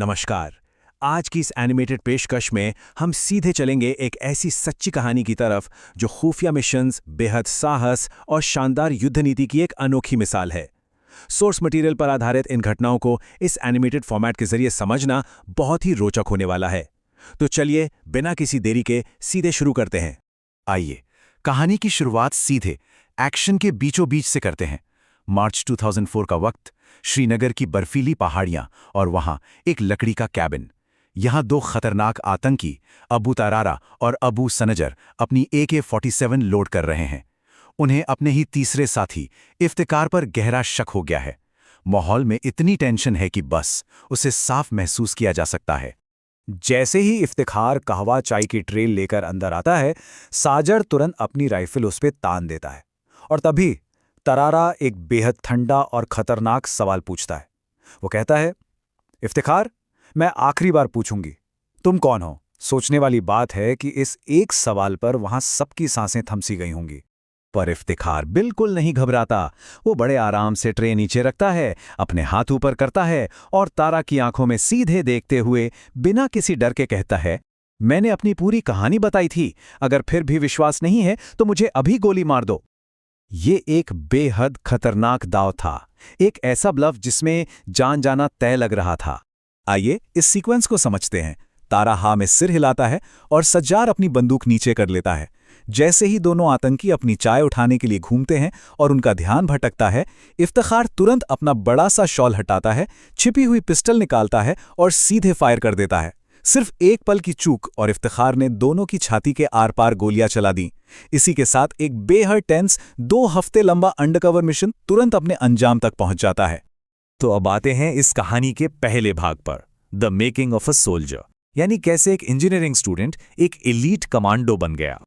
नमस्कार। आज की इस एनिमेटेड पेशकश में हम सीधे चलेंगे एक ऐसी सच्ची कहानी की तरफ जो खुफिया मिशंस, बेहद साहस और शानदार युद्ध नीति की एक अनोखी मिसाल है। सोर्स मटेरियल पर आधारित इन घटनाओं को इस एनिमेटेड फॉर्मेट के जरिए समझना बहुत ही रोचक होने वाला है। तो चलिए बिना किसी देरी के सीधे शुरू करते हैं। आइए कहानी की शुरुआत सीधे एक्शन के बीचों बीच से करते हैं। मार्च 2004 का वक्त, श्रीनगर की बर्फीली पहाड़ियां और वहां एक लकड़ी का कैबिन। यहां दो खतरनाक आतंकी अबू तरारा और अबू सनजर अपनी AK-47 लोड कर रहे हैं। उन्हें अपने ही तीसरे साथी इफ्तिकार पर गहरा शक हो गया है। माहौल में इतनी टेंशन है कि बस उसे साफ महसूस किया जा सकता है। जैसे ही इफ्तिखार कहवा चाय की ट्रेल लेकर अंदर आता है, साजर तुरंत अपनी राइफल उस पर तान देता है। और तभी तरारा एक बेहद ठंडा और खतरनाक सवाल पूछता है। वो कहता है, इफ्तिखार, मैं आखिरी बार पूछूंगी, तुम कौन हो? सोचने वाली बात है कि इस एक सवाल पर वहां सबकी सांसें थमसी गई होंगी। पर इफ्तिखार बिल्कुल नहीं घबराता। वो बड़े आराम से ट्रे नीचे रखता है, अपने हाथ ऊपर करता है और तारा की आंखों में सीधे देखते हुए बिना किसी डर के कहता है, मैंने अपनी पूरी कहानी बताई थी। अगर फिर भी विश्वास नहीं है तो मुझे अभी गोली मार दो। ये एक बेहद खतरनाक दांव था, एक ऐसा ब्लफ जिसमें जान जाना तय लग रहा था। आइए इस सीक्वेंस को समझते हैं। तारा हाँ में सिर हिलाता है और सज्जार अपनी बंदूक नीचे कर लेता है। जैसे ही दोनों आतंकी अपनी चाय उठाने के लिए घूमते हैं और उनका ध्यान भटकता है, इफ्तिखार तुरंत अपना बड़ा सा शॉल हटाता है, छिपी हुई पिस्टल निकालता है और सीधे फायर कर देता है। सिर्फ एक पल की चूक और इफ्तिखार ने दोनों की छाती के आर पार गोलियां चला दी। इसी के साथ एक बेहद टेंस 2 हफ्ते लंबा अंडरकवर मिशन तुरंत अपने अंजाम तक पहुंच जाता है। तो अब आते हैं इस कहानी के पहले भाग पर, the making of a soldier, यानी कैसे एक इंजीनियरिंग स्टूडेंट एक एलीट कमांडो बन गया।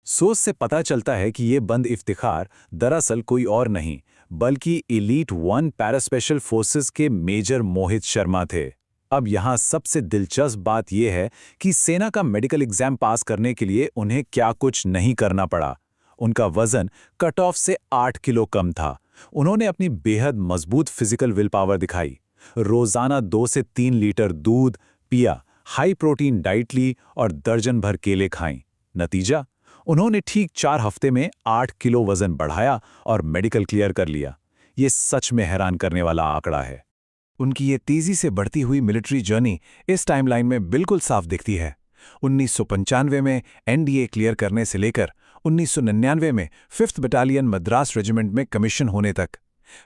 सोच से पता चलता है कि ये बंद इफ्तिखार दरअसल कोई और नहीं बल्कि एलीट 1 पैरास्पेशल फोर्सेस के मेजर मोहित शर्मा थे। अब यहाँ सबसे दिलचस्प बात यह है कि सेना का मेडिकल एग्जाम पास करने के लिए उन्हें क्या कुछ नहीं करना पड़ा। उनका वजन कट ऑफ से 8 किलो कम था। उन्होंने अपनी बेहद मजबूत फिजिकल विल पावर दिखाई, रोजाना 2 से 3 लीटर दूध पिया, हाई प्रोटीन डाइट ली और दर्जन भर केले खाई। नतीजा, उन्होंने ठीक 4 हफ्ते में 8 किलो वजन बढ़ाया और मेडिकल क्लियर कर लिया। ये सच में हैरान करने वाला आंकड़ा है। उनकी ये तेजी से बढ़ती हुई मिलिट्री जर्नी इस टाइमलाइन में बिल्कुल साफ दिखती है। 1995 में NDA क्लियर करने से लेकर 1999 में 5th बटालियन मद्रास रेजिमेंट में कमीशन होने तक।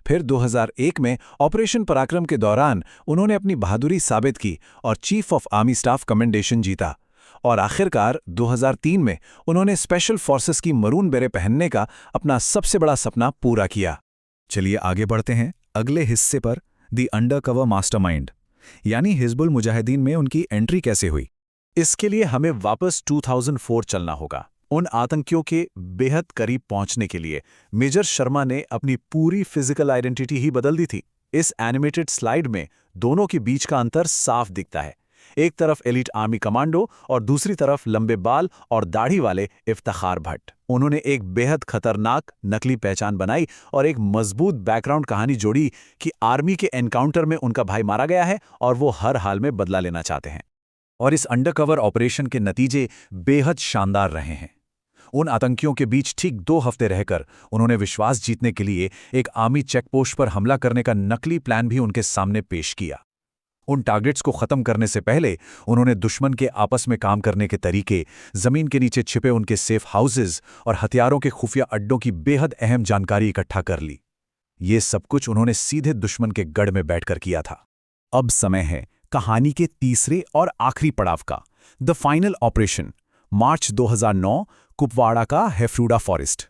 फिर 2001 में ऑपरेशन पराक्रम के दौरान उन्होंने अपनी बहादुरी साबित की और chief of army staff commendation जीता। और आखिरकार 2003 में उन्होंने स्पेशल फोर्सेस की मरून बेरे पहनने का अपना सबसे बड़ा सपना पूरा किया। चलिए आगे बढ़ते हैं अगले हिस्से पर, द अंडरकवर मास्टरमाइंड, यानी हिजबुल मुजाहिदीन में उनकी एंट्री कैसे हुई। इसके लिए हमें वापस 2004 चलना होगा। उन आतंकियों के बेहद करीब पहुंचने के लिए मेजर शर्मा ने अपनी पूरी फिजिकल आइडेंटिटी ही बदल दी थी। इस एनिमेटेड स्लाइड में दोनों के बीच का अंतर साफ दिखता है। एक तरफ एलीट आर्मी कमांडो और दूसरी तरफ लंबे बाल और दाढ़ी वाले इफ्तिखार भट्ट। उन्होंने एक बेहद खतरनाक नकली पहचान बनाई और एक मजबूत बैकग्राउंड कहानी जोड़ी कि आर्मी के एनकाउंटर में उनका भाई मारा गया है और वो हर हाल में बदला लेना चाहते हैं। और इस अंडरकवर ऑपरेशन के नतीजे बेहद शानदार रहे हैं। उन आतंकियों के बीच ठीक 2 हफ्ते रहकर उन्होंने विश्वास जीतने के लिए एक आर्मी चेकपोस्ट पर हमला करने का नकली प्लान भी उनके सामने पेश किया। उन टारगेट्स को खत्म करने से पहले उन्होंने दुश्मन के आपस में काम करने के तरीके, जमीन के नीचे छिपे उनके सेफ हाउसेज और हथियारों के खुफिया अड्डों की बेहद अहम जानकारी इकट्ठा कर ली। ये सब कुछ उन्होंने सीधे दुश्मन के गढ़ में बैठकर किया था। अब समय है कहानी के तीसरे और आखिरी पड़ाव का, द फाइनल ऑपरेशन, मार्च 2009, कुपवाड़ा का हेफ्रूडा फॉरेस्ट।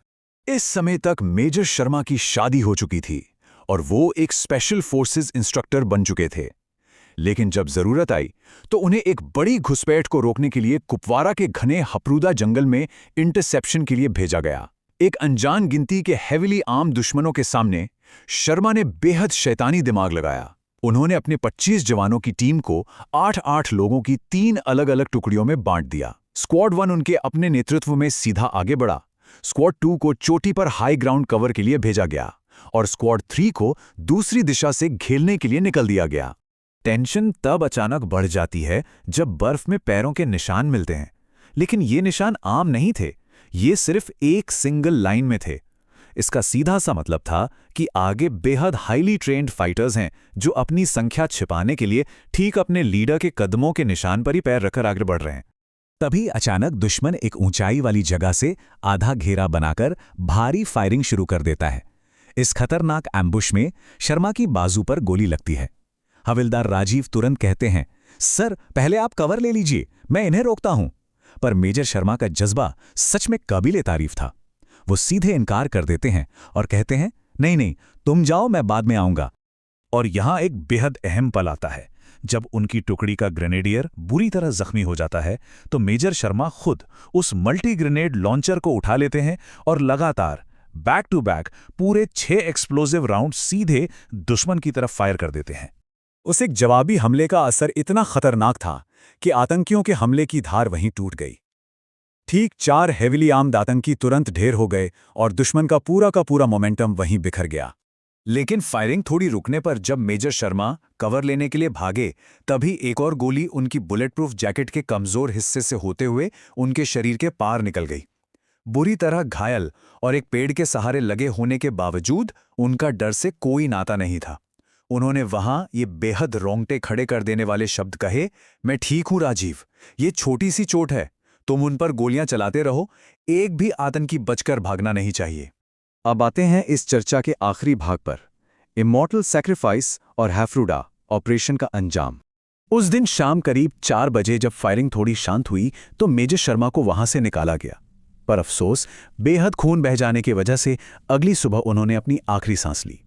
इस समय तक मेजर शर्मा की शादी हो चुकी थी और वो एक स्पेशल फोर्सेस इंस्ट्रक्टर बन चुके थे। लेकिन जब जरूरत आई तो उन्हें एक बड़ी घुसपैठ को रोकने के लिए कुपवाड़ा के घने हपरूदा जंगल में इंटरसेप्शन के लिए भेजा गया। एक अनजान गिनती के हेविली आर्म दुश्मनों के सामने शर्मा ने बेहद शैतानी दिमाग लगाया। उन्होंने अपने 25 जवानों की टीम को 8-8 लोगों की 3 अलग-अलग टुकड़ियों में बांट दिया। स्क्वाड 1 उनके अपने नेतृत्व में सीधा आगे बढ़ा। स्क्वाड 2 को चोटी पर हाई ग्राउंड कवर के लिए भेजा गया और स्क्वाड 3 को दूसरी दिशा से घेरने के लिए निकल दिया गया। टेंशन तब अचानक बढ़ जाती है जब बर्फ में पैरों के निशान मिलते हैं। लेकिन ये निशान आम नहीं थे, ये सिर्फ एक सिंगल लाइन में थे। इसका सीधा सा मतलब था कि आगे बेहद हाईली ट्रेन्ड फाइटर्स हैं जो अपनी संख्या छिपाने के लिए ठीक अपने लीडर के कदमों के निशान पर ही पैर रखकर आगे बढ़ रहे हैं। तभी अचानक दुश्मन एक ऊंचाई वाली जगह से आधा घेरा बनाकर भारी फायरिंग शुरू कर देता है। इस खतरनाक एम्बुश में शर्मा की बाजू पर गोली लगती है। हविलदार राजीव तुरंत कहते हैं, सर पहले आप कवर ले लीजिए, मैं इन्हें रोकता हूं। पर मेजर शर्मा का जज्बा सच में काबिले तारीफ था। वो सीधे इनकार कर देते हैं और कहते हैं, नहीं नहीं, तुम जाओ, मैं बाद में आऊंगा। और यहां एक बेहद अहम पल आता है। जब उनकी टुकड़ी का ग्रेनेडियर बुरी तरह जख्मी हो जाता है तो मेजर शर्मा खुद उस मल्टी ग्रेनेड लॉन्चर को उठा लेते हैं और लगातार बैक टू बैक पूरे 6 एक्सप्लोजिव राउंड सीधे दुश्मन की तरफ फायर कर देते हैं। उस एक जवाबी हमले का असर इतना खतरनाक था कि आतंकियों के हमले की धार वहीं टूट गई। ठीक 4 हेविली आर्म्ड आतंकी तुरंत ढेर हो गए और दुश्मन का पूरा मोमेंटम वहीं बिखर गया। लेकिन फायरिंग थोड़ी रुकने पर जब मेजर शर्मा कवर लेने के लिए भागे, तभी एक और गोली उनकी बुलेट प्रूफ जैकेट के कमजोर हिस्से से होते हुए उनके शरीर के पार निकल गई। बुरी तरह घायल और एक पेड़ के सहारे लगे होने के बावजूद उनका डर से कोई नाता नहीं था। उन्होंने वहां ये बेहद रोंगटे खड़े कर देने वाले शब्द कहे, मैं ठीक हूं राजीव, ये छोटी सी चोट है, तुम उन पर गोलियां चलाते रहो, एक भी आतंकी बचकर भागना नहीं चाहिए। अब आते हैं इस चर्चा के आखिरी भाग पर, इमॉर्टल सैक्रिफाइस और हैफ्रूडा ऑपरेशन का अंजाम। उस दिन शाम करीब 4 बजे जब फायरिंग थोड़ी शांत हुई तो मेजर शर्मा को वहां से निकाला गया। पर अफसोस, बेहद खून बह जाने की वजह से अगली सुबह उन्होंने अपनी आखिरी सांस ली।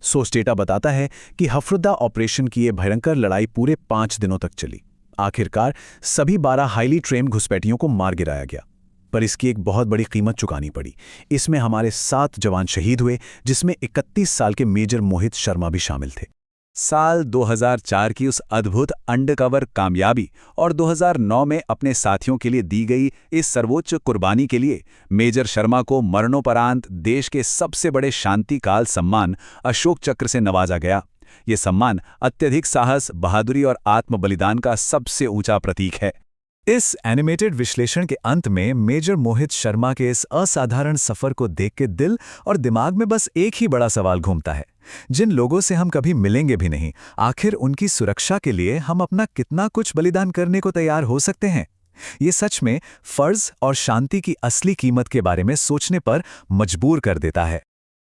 सोर्स डेटा बताता है कि हैफ्रूडा ऑपरेशन की ये भयंकर लड़ाई पूरे 5 दिनों तक चली। आखिरकार सभी 12 हाईली ट्रेन्ड घुसपैठियों को मार गिराया गया, पर इसकी एक बहुत बड़ी कीमत चुकानी पड़ी। इसमें हमारे 7 जवान शहीद हुए, जिसमें 31 साल के मेजर मोहित शर्मा भी शामिल थे। साल 2004 की उस अद्भुत अंडरकवर कामयाबी और 2009 में अपने साथियों के लिए दी गई इस सर्वोच्च कुर्बानी के लिए मेजर शर्मा को मरणोपरांत देश के सबसे बड़े शांतिकाल सम्मान अशोक चक्र से नवाजा गया। ये सम्मान अत्यधिक साहस, बहादुरी और आत्म बलिदान का सबसे ऊंचा प्रतीक है। इस एनिमेटेड विश्लेषण के अंत में मेजर मोहित शर्मा के इस असाधारण सफर को देख के दिल और दिमाग में बस एक ही बड़ा सवाल घूमता है, जिन लोगों से हम कभी मिलेंगे भी नहीं, आखिर उनकी सुरक्षा के लिए हम अपना कितना कुछ बलिदान करने को तैयार हो सकते हैं। ये सच में फर्ज और शांति की असली कीमत के बारे में सोचने पर मजबूर कर देता है।